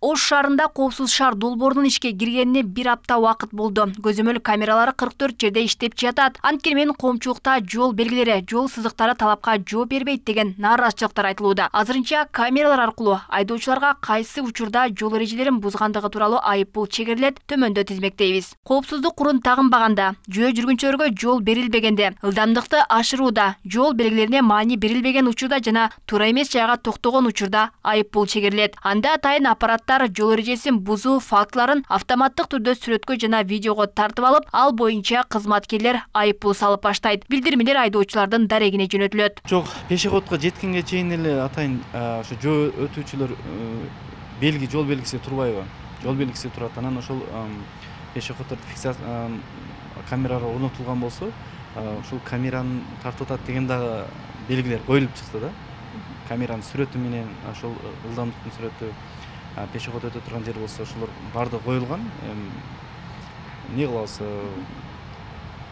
Ош шаарында коопсуз шаар долбоорунун ишке киргенине 1 апта убакыт болду. Көзөмөл камералары 44 жерде иштеп жатат. Анткени менен коомчулукта жол белгилери, жол сызыктары талапка жооп бербейт деген нааразычылыктар айтылууда. Азырынча камералар аркылуу айдоочуларга кайсы учурда жол эрежелерин бузгандыгы тууралуу айыппул чегерилет, төмөндө тизмектейбиз. Коопсуздук курун тагынбаганда, жөө жүргүнчүлөргө жол берилбегенде, ылдамдыкты ашырууда, жол белгилерине маани берилбеген учурда жана туура эмес жайга токтогон учурда айыппул чегерилет. Анда атайын аппараттар жол эрежесин бузуу фактыларын автоматтык түрдө сүрөткө жана видеого тартып алып, ал боюнча кызматкерлер айыппул салып баштайт. Билдирмелер айдоочулардын дарегине жөнөтүлөт. Жок, пешеходко жеткенге чейин эле атайын ошо жол өтүүчүлөр жол белгиси турбайбы? Жол белгиси турат. Анан ошол пешеходдор фиксация камерага орнотулган болсо, ушул камераны тартып атат деген дагы белгилер коюлуп чыкты да. Камеранын сүрөтү менен ошол ылдамдыктын сүрөтү, пешеход өтө турган жер болсо ошолор баардыгы коюлган. Эмне кылабыз?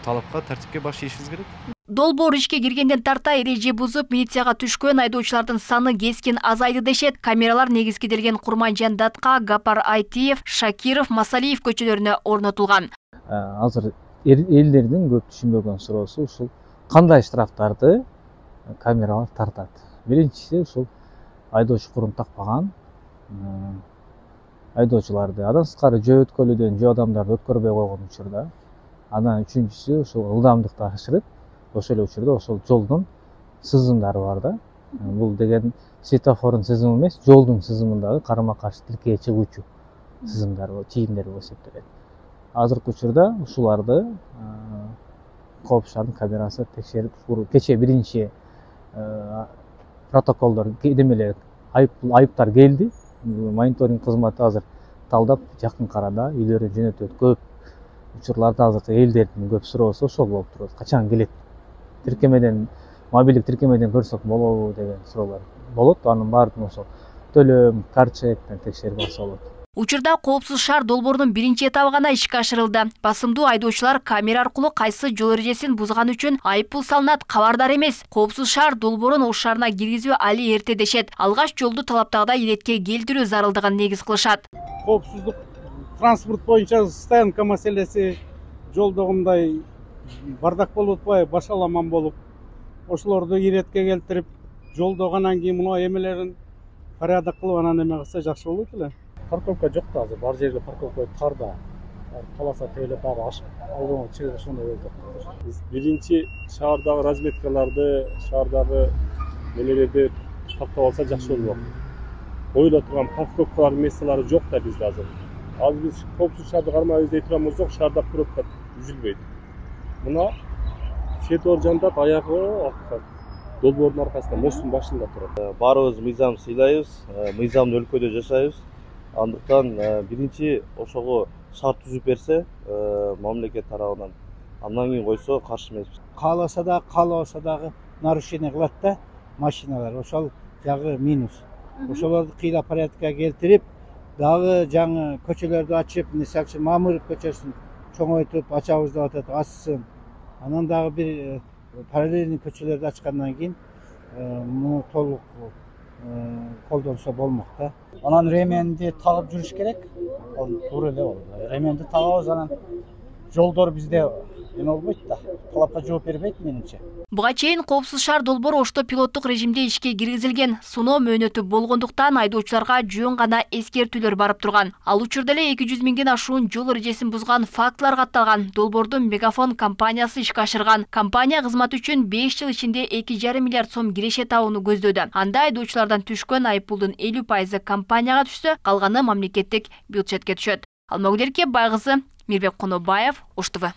Талапка, тартипке баш ийишибиз керек. Долбоор ишке киргенден тарта эреже бузуп, милицияга түшкөн айдоочулардын саны кескин азайды дешет. Камералар негизгиделген Курманжан Датка, Гапар Айтиев, Шакиров, Масалиев көчөлөрүнө орнотулган. Азыр элдердин көп түшүнбөгөн суроосу ушул кандай штрафтарды камералар тартат. Биринчиси ушул айдоочу курун такпаган айдоочуларды, андан сырткары жөө өткөрүүдөн жөө адамдарды өткөрбөй койгон учурда, анан үчүнчүсү ошол ылдамдыкты ашырып, ошол эле учурда ошол жолдун сызымдары бар да. Бул деген светофордун сызымы эмес, жолдун сызымындагы карама каршы тилкеге чыгуучу сызымдар, чийимдер болуп эсептелет. Азыркы учурда ушуларды коопсуз шаардын камерасы текшерип, кечээ биринчи протоколдор, демелер, айыптар келди. Мониторинг кызматы азыр талдап, жакын арада үйлөрүн жөнөтөт. Көп учурларда азыр элдердин көп суроосу ошол болуп турат. Качан келет? Тиркемеден, мобилдик тиркемеден көрсөк болобу деген суроолор болот. Анын баардыгын ошол төлөм, карчектен текшерип алса болот. Учурда коопсуз шаар долбоорунун биринчи этабы гана ишке ашырылды. Басымдуу айдоочулар камера аркылуу кайсы жол эрежесин бузган үчүн айыппул салынат кабардар эмес. Коопсуз шаар долбоорун Ош шаарына киргизүү али эрте дешет. Алгач жолду талаптагыдай иретке келтирүү зарылдыгын негиз кылышат. Коопсуздук транспорт боюнча стоянка маселеси жолдогундай бардак болуп атпайбы, башаламан болуп, ошолорду иретке келтирип, жолдо анан кийин мына эмелерин порядок кылып анан эме кылса жакшы болот эле. Парковка жок да азыр, бар жерге парковка бар да. Каласа тейлеп баары ашып алган чыгып ошондой болуп атат. Биз биринчи шаардагы разметкаларды, шаардагы нелерди тактап алса жакшы болот. Коюла турган парковкалар меселери жок да бизде азыр. Азыр биз коопсуз шаарды кармайбыз дей турган болсок, шаарда пробка үзүлбөйт. Мына светофор жандап аягы долбоордун аркасында мосттун башында турат. Баарыбыз мыйзам сыйлайбыз, мыйзамдуу өлкөдө жашайбыз. Андыктан биринчи ошого шарт түзүп берсе, мамлекет тарабынан, андан кийин койсо каршы эмеспиз. Кааласа да, каалабаса дагы нарушение кылат да машиналар. Ошол жагы минус. Ошолорду кыйла порядкка келтирип, дагы жаңы көчөлөрдү ачып, мисалы үчүн Мамыров көчөсүн чоңойтуп ачабыз деп атат, ачсын. Анан дагы бир параллельный көчөлөрдү ачкандан кийин муну толук колдонсо болмок да. Анан ременди тагып жүрүш керек. Ал туура эле болду. Ременди тагабыз, анан жолдор бизде эме болбойт да. Талапка жооп бербейт менимче. Буга чейин коопсуз шаар долбоору Ошто пилоттук режимде ишке киргизилген. Суноо мөөнөтү болгондуктан айдоочуларга жөн гана эскертүүлөр барып турган. Ал учурда эле 200 миңден ашуун жол эрежесин бузган фактылар катталган. Долбоорду Мегафон компаниясы ишке ашырган. Компания кызмат үчүн 5 жыл ичинде 2,5 миллиард сом киреше табууну көздөдү. Анда айдоочулардан түшкөн айыппулдун 50% компанияга түшсө, калганы мамлекеттик бюджетке түшөт. Алмагүлерке Байгызы, Мирбек Конобаев, Ош ТВ.